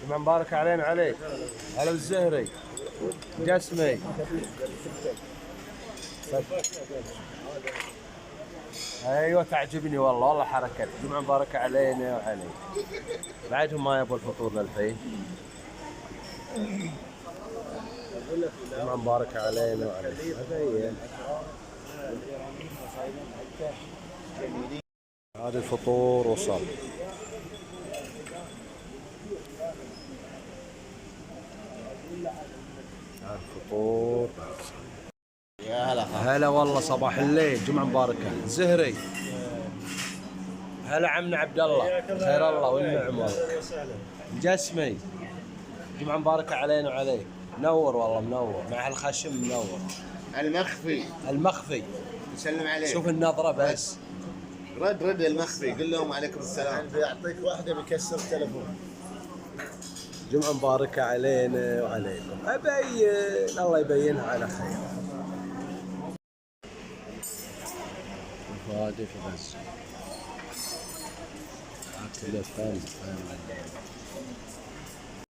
جمعة مباركة علينا عليك. هلا بالزهري جسمي. ايوه تعجبني والله حركتك. جمعة مباركة علينا وعليك. بعدهم ما يبغوا الفطور للحين. جمعة مباركة علينا وعليك. هذا الفطور وصل. الفطور. يا هلا هلا والله صباح الليل. جمعة مباركة. زهري. هلا عمنا عبد الله. خير الله والنعم والله. جسمي. جمعة مباركة علينا وعليك. منور والله منور مع هالخشم منور. المخفي يسلم عليك. شوف النظرة بس. رد المخفي قل لهم عليكم السلام. بيعطيك واحدة بيكسر التلفون. جمعة مباركة علينا وعليكم. أبين الله يبينها على خير. فادي بس. أكل فن.